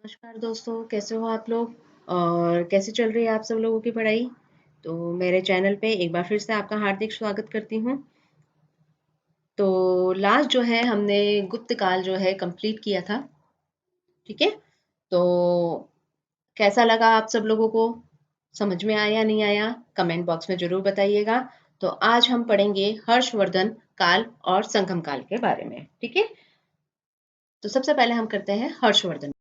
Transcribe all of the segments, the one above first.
नमस्कार दोस्तों, कैसे हो आप लोग और कैसे चल रही है आप सब लोगों की पढ़ाई। तो मेरे चैनल पे एक बार फिर से आपका हार्दिक स्वागत करती हूँ। तो लास्ट जो है हमने गुप्त काल जो है कंप्लीट किया था। ठीक है। तो कैसा लगा आप सब लोगों को, समझ में आया नहीं आया, कमेंट बॉक्स में जरूर बताइएगा। तो आज हम पढ़ेंगे हर्षवर्धन काल और संगम काल के बारे में। ठीक है। तो सबसे पहले हम करते हैं हर्षवर्धन।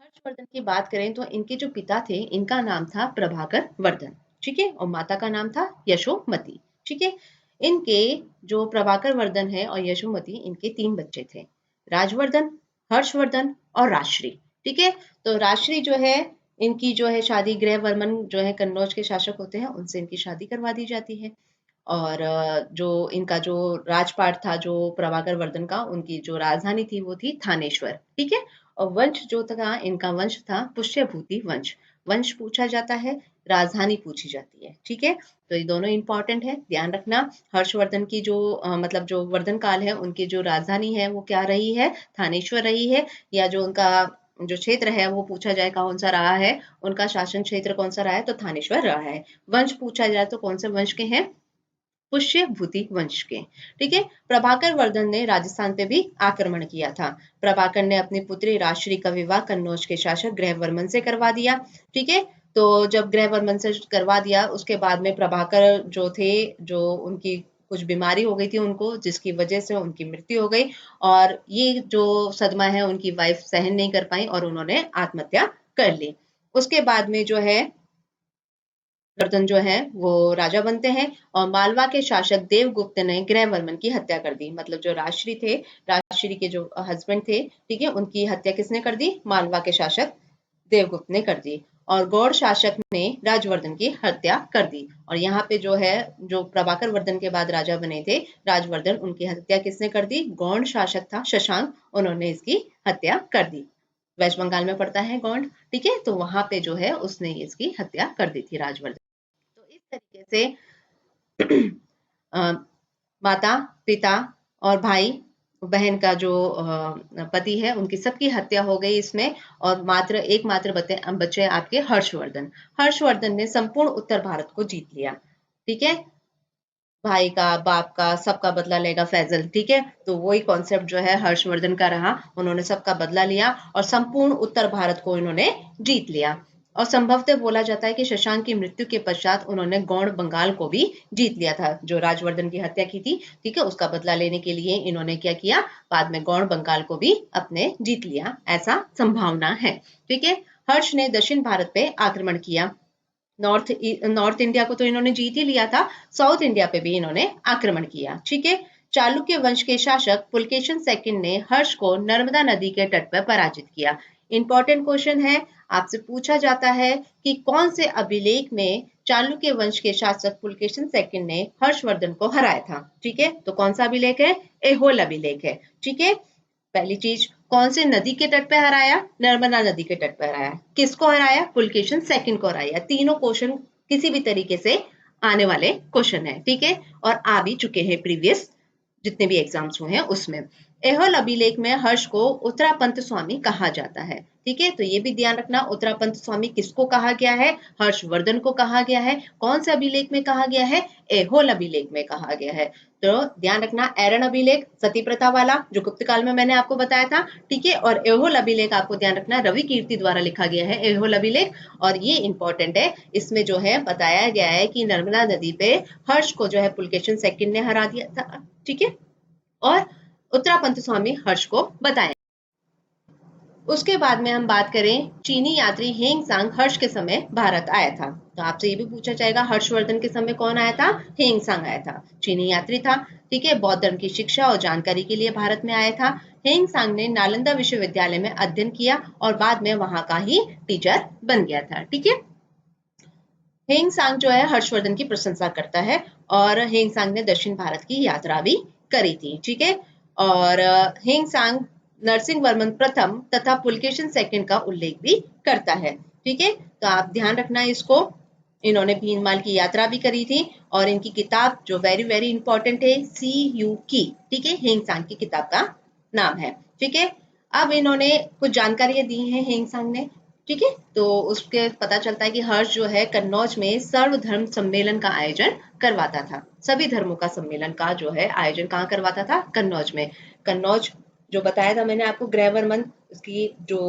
हर्षवर्धन की बात करें तो इनके जो पिता थे इनका नाम था प्रभाकर वर्धन। ठीक है। और माता का नाम था यशोमती। ठीक है। इनके जो प्रभाकर वर्धन है और यशोमती, इनके तीन बच्चे थे, राजवर्धन, हर्षवर्धन और राजश्री। ठीक है। तो राजश्री जो है, इनकी जो है शादी गृह वर्मन जो है कन्नौज के शासक होते हैं उनसे इनकी शादी करवा दी जाती है। और जो इनका जो राजपाट था जो प्रभाकर वर्धन का, उनकी जो राजधानी थी वो थी थानेश्वर। ठीक है। और वंश जो था इनका, वंश था पुष्यभूति वंश। वंश पूछा जाता है, राजधानी पूछी जाती है। ठीक है। तो ये दोनों इंपॉर्टेंट है, ध्यान रखना। हर्षवर्धन की जो मतलब जो वर्धन काल है उनकी जो राजधानी है वो क्या रही है, थानेश्वर रही है। या जो उनका जो क्षेत्र है वो पूछा जाए कौन सा रहा है, उनका शासन क्षेत्र कौन सा रहा है, तो थानेश्वर रहा है। वंश पूछा जाए तो कौन से वंश के हैं, पुष्यभूति वंश के। ठीक है। प्रभाकर वर्धन ने राजस्थान पे भी आक्रमण किया था। प्रभाकर ने अपनी पुत्री राजश्री का विवाह कन्नौज के शासक गृहवर्मन से करवा दिया। ठीक है। तो जब गृहवर्मन से करवा दिया उसके बाद में प्रभाकर जो थे, जो उनकी कुछ बीमारी हो गई थी उनको, जिसकी वजह से उनकी मृत्यु हो गई। और ये जो सदमा है उनकी वाइफ सहन नहीं कर पाई और उन्होंने आत्महत्या कर ली। उसके बाद में जो है वर्धन जो है वो राजा बनते हैं। और मालवा के शासक देवगुप्त ने गृहवर्मन की हत्या कर दी। मतलब जो राजश्री थे, राजश्री के जो हस्बैंड थे, ठीक है, उनकी हत्या किसने कर दी, मालवा के शासक देवगुप्त ने कर दी। और गौड़ शासक ने राजवर्धन की हत्या कर दी। और यहाँ पे जो है, जो प्रभाकर वर्धन के बाद राजा बने थे राजवर्धन, उनकी हत्या किसने कर दी, गौड़ शासक था शशांक, उन्होंने इसकी हत्या कर दी। वेस्ट बंगाल में पड़ता है गौंड। ठीक है। तो वहां पे जो है उसने इसकी हत्या कर दी थी, राजवर्धन। तो इस तरीके से अ, माता, पिता और भाई बहन का जो पति है उनकी सबकी हत्या हो गई इसमें। और मात्र एकमात्र बच्चे आपके हर्षवर्धन। हर्षवर्धन ने संपूर्ण उत्तर भारत को जीत लिया। ठीक है। भाई का, बाप का, सबका बदला लेगा फैजल। ठीक है। तो वही कॉन्सेप्ट जो है हर्षवर्धन का रहा, उन्होंने सबका बदला लिया और संपूर्ण उत्तर भारत को इन्होंने जीत लिया। और संभवतः बोला जाता है कि शशांक की मृत्यु के पश्चात उन्होंने गौड़ बंगाल को भी जीत लिया था, जो राजवर्धन की हत्या की थी। ठीक है। उसका बदला लेने के लिए इन्होंने क्या किया, बाद में गौड़ बंगाल को भी अपने जीत लिया, ऐसा संभावना है। ठीक है। हर्ष ने दक्षिण भारत पे आक्रमण किया। नॉर्थ इंडिया को तो इन्होंने जीत ही लिया था, साउथ इंडिया पे भी इन्होंने आक्रमण किया। ठीक है। चालुक्य वंश के शासक पुलकेशन सेकंड ने हर्ष को नर्मदा नदी के तट पर पराजित किया। इंपॉर्टेंट क्वेश्चन है, आपसे पूछा जाता है कि कौन से अभिलेख में चालुक्य वंश के शासक पुलकेशन सेकंड ने हर्षवर्धन को हराया था। ठीक है। तो कौन सा अभिलेख है, एहोल अभिलेख है। ठीक है। पहली चीज, कौन से नदी के तट पे हराया, नर्मदा नदी के तट पे हराया। किसको हराया, पुलकेशन सेकंड को हराया। तीनों क्वेश्चन किसी भी तरीके से आने वाले क्वेश्चन है। ठीक है। और आ भी चुके हैं प्रीवियस जितने भी एग्जाम्स हुए हैं उसमें। एहोल अभिलेख में हर्ष को उत्तरापंत स्वामी कहा जाता है। ठीक है। तो ये भी ध्यान रखना, उत्तरापंत स्वामी किसको कहा गया है, हर्षवर्धन को कहा गया है। कौन से अभिलेख में कहा गया है, एहोल अभिलेख में कहा गया है। तो ध्यान रखना, एरन अभिलेख सती प्रथा वाला जो गुप्त काल में मैंने आपको बताया था। ठीक है। और एहोल अभिलेख आपको ध्यान रखना रवि कीर्ति द्वारा लिखा गया है एहोल अभिलेख। और ये इंपॉर्टेंट है, इसमें जो है बताया गया है कि नर्मदा नदी पे हर्ष को जो है पुलकेशन सेकंड ने हरा दिया था। ठीक है। और उत्तरापंत स्वामी हर्ष को बताया। उसके बाद में हम बात करें, चीनी यात्री हेंग सांग हर्ष के समय भारत आया था। तो आपसे ये भी पूछा जाएगा हर्षवर्धन के समय कौन आया था, हेंग सांग आया था, चीनी यात्री था। ठीक है। बौद्ध धर्म की शिक्षा और जानकारी के लिए भारत में आया था। हेंग सांग ने नालंदा विश्वविद्यालय में अध्ययन किया और बाद में वहां का ही टीचर बन गया था। ठीक है। हेंग सांग जो है हर्षवर्धन की प्रशंसा करता है और हेंग सांग ने दक्षिण भारत की यात्रा भी करी थी। ठीक है। और हेंग सांग नरसिंह वर्मन प्रथम तथा पुलकेशन सेकंड का उल्लेख भी करता है। ठीक है। तो आप ध्यान रखना इसको, इन्होंने भीनमाल की यात्रा भी करी थी। और इनकी किताब जो वेरी वेरी इंपॉर्टेंट है, सी यू की। ठीक है। हेंग सांग की किताब का नाम है। ठीक है। अब इन्होंने कुछ जानकारियां दी हैं हेंगसांग ने, ठीक है। तो उसके पता चलता है कि हर्ष जो है कन्नौज में सर्वधर्म सम्मेलन का आयोजन करवाता था। सभी धर्मों का सम्मेलन का जो है आयोजन कहाँ करवाता था? कन्नौज में। कन्नौज जो बताया था मैंने आपको, ग्रैवर्मन उसकी जो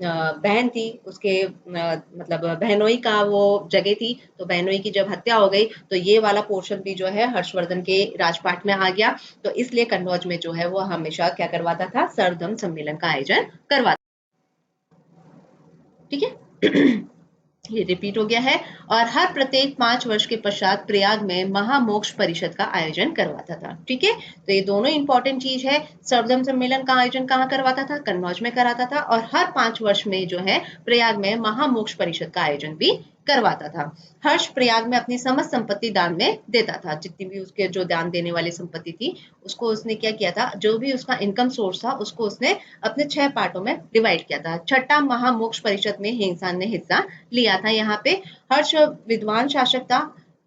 बहन थी उसके मतलब बहनोई का वो जगह थी, तो बहनोई की जब हत्या हो गई तो ये वाला पोर्शन भी जो है हर्षवर्धन के राजपाट में आ गया। तो इसलिए कन्नौज में जो है वो हमेशा क्या करवाता था? सर्वधर्म सम्मेलन का आयोजन करवाता, ठीक है। ये रिपीट हो गया है। और हर प्रत्येक 5 वर्ष के पश्चात प्रयाग में महामोक्ष परिषद का आयोजन करवाता था, ठीक है। तो ये दोनों इंपॉर्टेंट चीज है। सर्वधर्म सम्मेलन का आयोजन कहाँ करवाता था? कन्नौज में कराता था। और हर 5 वर्ष में जो है प्रयाग में महामोक्ष परिषद का आयोजन भी करवाता था। हर्ष प्रयाग में अपनी समस्त संपत्ति दान में देता था। जितनी भी उसके जो दान देने वाली संपत्ति थी उसको उसने क्या किया था? जो भी उसका इनकम सोर्स था उसको उसने अपने 6 पार्टों में डिवाइड किया था। छठा महामोक्ष परिषद में हेंगसांग ने हिस्सा लिया था। यहाँ पे हर्ष विद्वान शासक था,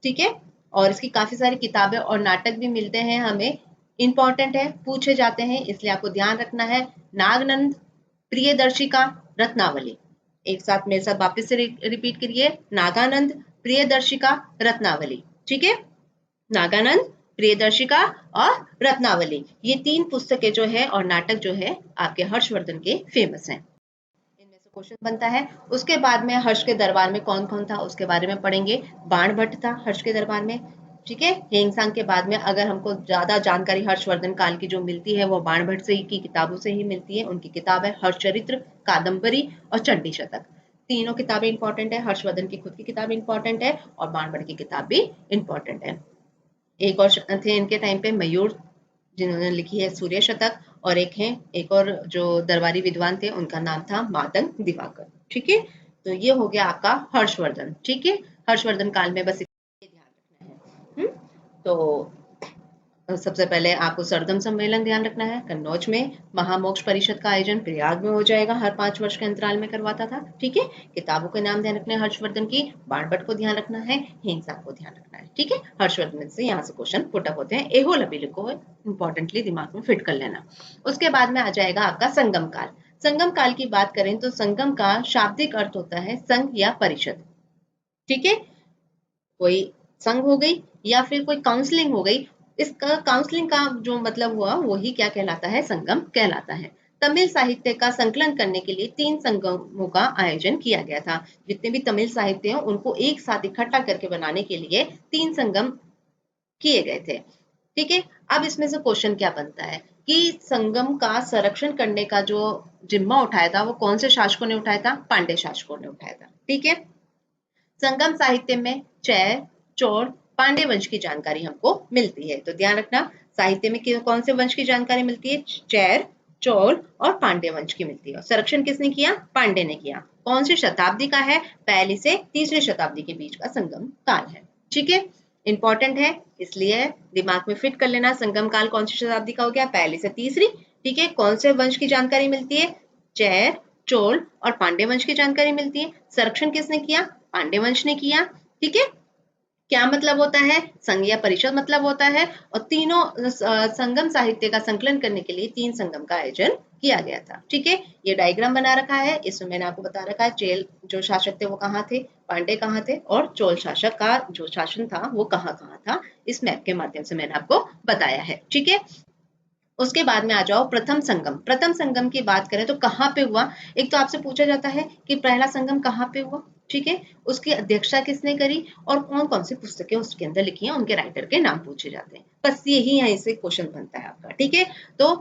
ठीक है। और इसकी काफी सारी किताबें और नाटक भी मिलते हैं हमें, इंपॉर्टेंट है, पूछे जाते हैं, इसलिए आपको ध्यान रखना है। नागनंद, प्रियदर्शिका, रत्नावली। एक साथ मेरे साथ वापस से रिपीट करिए। नागानंद, प्रियदर्शिका, रत्नावली, ठीक है। नागानंद, प्रियदर्शिका और रत्नावली, ये 3 पुस्तकें जो है और नाटक जो है आपके हर्षवर्धन के फेमस हैं। इनमें से क्वेश्चन बनता है। उसके बाद में हर्ष के दरबार में कौन कौन था उसके बारे में पढ़ेंगे। बाण भट्ट था हर्ष के दरबार में, ठीक है। हेंगसांग के बाद में अगर हमको ज्यादा जानकारी हर्षवर्धन काल की जो मिलती है वो बाण भट्ट से ही की किताबों से ही मिलती है। उनकी किताब है हर्षचरित्र, कादम्बरी और चंडी शतक। तीनों किताबें इंपॉर्टेंट है। हर्षवर्धन की खुद की किताब इंपॉर्टेंट है और बाण भट्ट की किताब भी इंपॉर्टेंट है। एक और थे इनके टाइम पे मयूर, जिन्होंने लिखी है सूर्य शतक। और एक और जो दरबारी विद्वान थे उनका नाम था मादंग दिवाकर, ठीक है। तो ये हो गया आपका हर्षवर्धन, ठीक है। हर्षवर्धन काल में बस ये ध्यान रखना है। तो सबसे पहले आपको सर्वधर्म सम्मेलन ध्यान रखना है। कन्नौज में महामोक्ष परिषद का आयोजन प्रयाग में हो जाएगा, हर 5 वर्ष के अंतराल में करवाता था, ठीक है। किताबों के नाम ध्यान रखने हैं हर्षवर्धन की। बाणभट्ट को ध्यान रखना है, हेंगसांग को ध्यान रखना है, ठीक है। हर्षवर्धन से यहाँ से क्वेश्चन पुट अप होते हैं। एहो लबील को इंपॉर्टेंटली दिमाग में फिट कर लेना। उसके बाद में आ जाएगा आपका संगम काल। संगम काल की बात करें तो संगम का शाब्दिक अर्थ होता है संघ या परिषद, ठीक है। कोई संघ हो गई या फिर कोई काउंसलिंग हो गई, इसका काउंसलिंग का जो मतलब हुआ वही क्या कहलाता है? संगम कहलाता है। तमिल साहित्य का संकलन करने के लिए 3 संगमों का आयोजन किया गया था। जितने भी तमिल साहित्य हैं उनको एक साथ इकट्ठा करके बनाने के लिए 3 संगम किए गए थे, ठीक है। अब इसमें से क्वेश्चन क्या बनता है कि संगम का संरक्षण करने का जो जिम्मा उठाया था वो कौन से शासकों ने उठाया था? पांड्य शासकों ने उठाया था, ठीक है। संगम साहित्य में चैर, चोल, पांड्य वंश की जानकारी हमको मिलती है। तो ध्यान रखना, साहित्य में कौन से वंश की जानकारी मिलती है? चैर, चोल और पांड्य वंश की मिलती है। संरक्षण किसने किया? पांड्य ने किया। कौन सी शताब्दी का है? पहली से तीसरी शताब्दी के बीच का संगम काल है, ठीक है। इंपॉर्टेंट है इसलिए दिमाग में फिट कर लेना। संगम काल कौन सी शताब्दी का हो गया? पहली से तीसरी, ठीक है। कौन से वंश की जानकारी मिलती है? चैर, चोल और पांड्य वंश की जानकारी मिलती है। संरक्षण किसने किया? पांड्य वंश ने किया, ठीक है। क्या मतलब होता है? संघ या परिषद मतलब होता है। और तीनों संगम साहित्य का संकलन करने के लिए 3 संगम का आयोजन किया गया था, ठीक है। ये डायग्राम बना रखा है, इसमें मैंने आपको बता रखा है चेल जो शासक थे वो कहाँ थे, पांडे कहाँ थे और चोल शासक का जो शासन था वो कहाँ कहाँ था, इस मैप के माध्यम से मैंने आपको बताया है, ठीक है। उसके बाद में आ जाओ प्रथम संगम। प्रथम संगम की बात करें तो कहाँ पे हुआ? एक तो आपसे पूछा जाता है कि पहला संगम कहाँ पे हुआ, ठीक है। उसकी अध्यक्षता किसने करी और कौन कौन सी पुस्तकें उसके अंदर लिखी हैं, उनके राइटर के नाम पूछे जाते हैं। बस यही यहीं से क्वेश्चन बनता है आपका, ठीक है। तो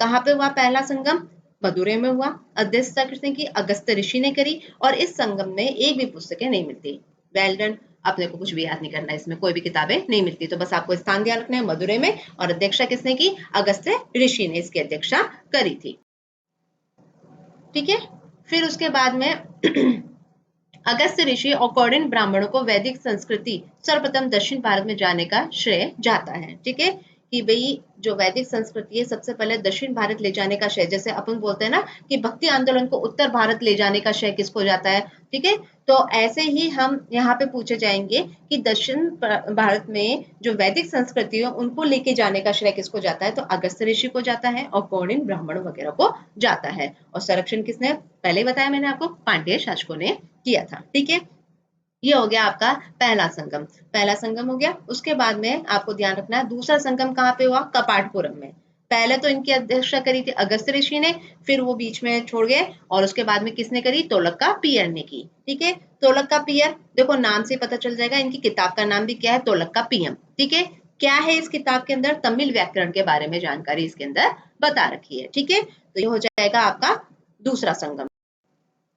कहाँ पे हुआ पहला संगम? मदुरै में हुआ। अध्यक्षता किसने की? अगस्त्य ऋषि ने करी। और इस संगम में एक भी पुस्तकें नहीं मिलती। वेल डन, अपने को कुछ भी याद नहीं करना, इसमें कोई भी किताबें नहीं मिलती। तो बस आपको स्थान ध्यान रखना है, मदुरै में। और अध्यक्षता किसने की? अगस्त्य ऋषि ने इसकी अध्यक्षता करी थी, ठीक है। फिर उसके बाद में अगस्त्य ऋषि और कौंडिन्य ब्राह्मणों को वैदिक संस्कृति सर्वप्रथम दक्षिण भारत में जाने का श्रेय जाता है, ठीक है। कि भाई जो वैदिक संस्कृति है सबसे पहले दक्षिण भारत ले जाने का श्रेय, जैसे अपन बोलते हैं ना कि भक्ति आंदोलन को उत्तर भारत ले जाने का श्रेय किसको जाता है, ठीक है। तो ऐसे ही हम यहाँ पे पूछे जाएंगे कि दक्षिण भारत में जो वैदिक संस्कृति है उनको लेके जाने का श्रेय किसको जाता है, तो अगस्त्य ऋषि को जाता है और कौंडिन्य ब्राह्मणों वगैरह को जाता है। और संरक्षण किसने, पहले बताया मैंने आपको, पांड्य शासकों ने किया था, ठीक है। ये हो गया आपका पहला संगम, पहला संगम हो गया। उसके बाद में आपको ध्यान रखना है दूसरा संगम कहाँ पे हुआ, कपाटपुरम में। पहले तो इनकी अध्यक्षता करी थी अगस्त्य ऋषि ने, फिर वो बीच में छोड़ गए और उसके बाद में किसने करी, तोलक पियर ने की, ठीक है। तोलक पियर, देखो नाम से पता चल जाएगा, इनकी किताब का नाम भी क्या है, तोलक पियम, ठीक है। क्या है इस किताब के अंदर, तमिल व्याकरण के बारे में जानकारी इसके अंदर बता रखी है, ठीक है। तो ये हो जाएगा आपका दूसरा संगम।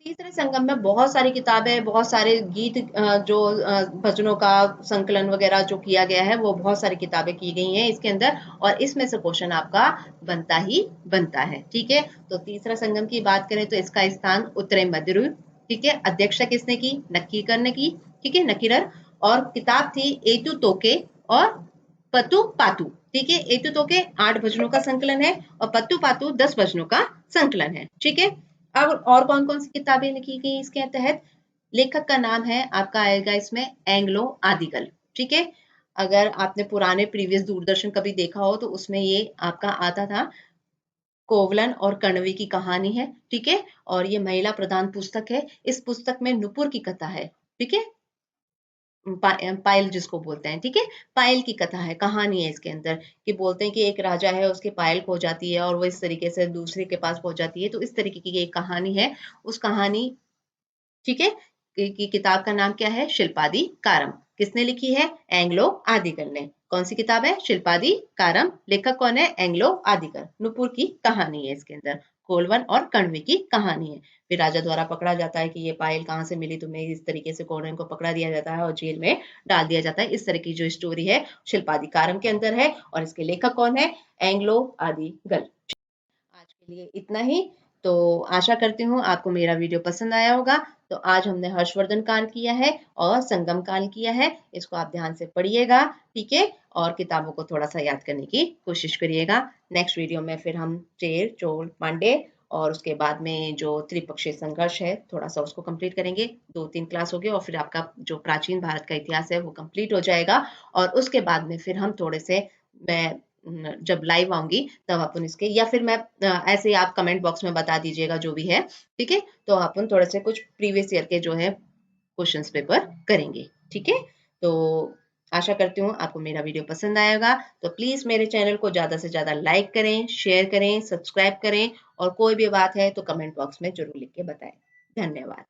तीसरे संगम में बहुत सारी किताबें, बहुत सारे गीत, जो भजनों का संकलन वगैरह जो किया गया है वो बहुत सारी किताबें की गई हैं इसके अंदर, और इसमें से क्वेश्चन आपका बनता ही बनता है, ठीक है। तो तीसरा संगम की बात करें तो इसका स्थान उत्तरी मध्य, ठीक है। अध्यक्षता किसने की, नक्कीकर ने की, ठीक है, नकीरर। और किताब थी एतु तोके और पतु पातु, ठीक है। एतु तोके 8 भजनों का संकलन है और पत्तू पातू 10 भजनों का संकलन है, ठीक है। अब और कौन कौन सी किताबें लिखी गई इसके तहत, लेखक का नाम है आपका आएगा इसमें एंग्लो आदिगल, ठीक है। अगर आपने पुराने प्रीवियस दूरदर्शन कभी देखा हो तो उसमें ये आपका आता था, कोवलन और कण्वी की कहानी है, ठीक है। और ये महिला प्रधान पुस्तक है। इस पुस्तक में नुपुर की कथा है, ठीक है, पायल जिसको बोलते हैं, ठीक है। पायल की कथा है, कहानी है इसके अंदर, कि बोलते हैं कि एक राजा है, उसकी पायल खो जाती है और वो इस तरीके से दूसरे के पास पहुंच जाती है, तो इस तरीके की एक कहानी है। उस कहानी, ठीक है, की किताब का नाम क्या है, शिल्पादि कारम। किसने लिखी है, एंग्लो आदिकर ने। कौन सी किताब है, शिल्पादि कारम। लेखक कौन है, एंग्लो आदिकर। नुपुर की कहानी है इसके अंदर, कोलवन और कण्वी की कहानी है। फिर राजा द्वारा पकड़ा जाता है कि ये पायल कहाँ से मिली तुम्हें, इस तरीके से कोलन को पकड़ा दिया जाता है और जेल में डाल दिया जाता है। इस तरह की जो स्टोरी है शिल्पादि कारम के अंदर है, और इसके लेखक कौन है, एंग्लो आदिगल। आज के लिए इतना ही। तो आशा करती हूँ आपको मेरा वीडियो पसंद आया होगा। तो आज हमने हर्षवर्धन काल किया है और संगम काल किया है, इसको आप ध्यान से पढ़िएगा, ठीक है। और किताबों को थोड़ा सा याद करने की कोशिश करिएगा। नेक्स्ट वीडियो में फिर हम चेर चोल पांडे और उसके बाद में जो त्रिपक्षीय संघर्ष है थोड़ा सा उसको कंप्लीट करेंगे। 2-3 क्लास हो गए और फिर आपका जो प्राचीन भारत का इतिहास है वो कंप्लीट हो जाएगा। और उसके बाद में फिर हम थोड़े से, मैं जब लाइव आऊंगी तब अपन इसके, या फिर मैं ऐसे ही आप कमेंट बॉक्स में बता दीजिएगा जो भी है, ठीक है। तो अपन थोड़े से कुछ प्रीवियस ईयर के जो है क्वेश्चंस पेपर करेंगे, ठीक है। तो आशा करती हूँ आपको मेरा वीडियो पसंद आएगा। तो प्लीज मेरे चैनल को ज्यादा से ज्यादा लाइक करें, शेयर करें, सब्सक्राइब करें, और कोई भी बात है तो कमेंट बॉक्स में जरूर लिख के बताएं। धन्यवाद।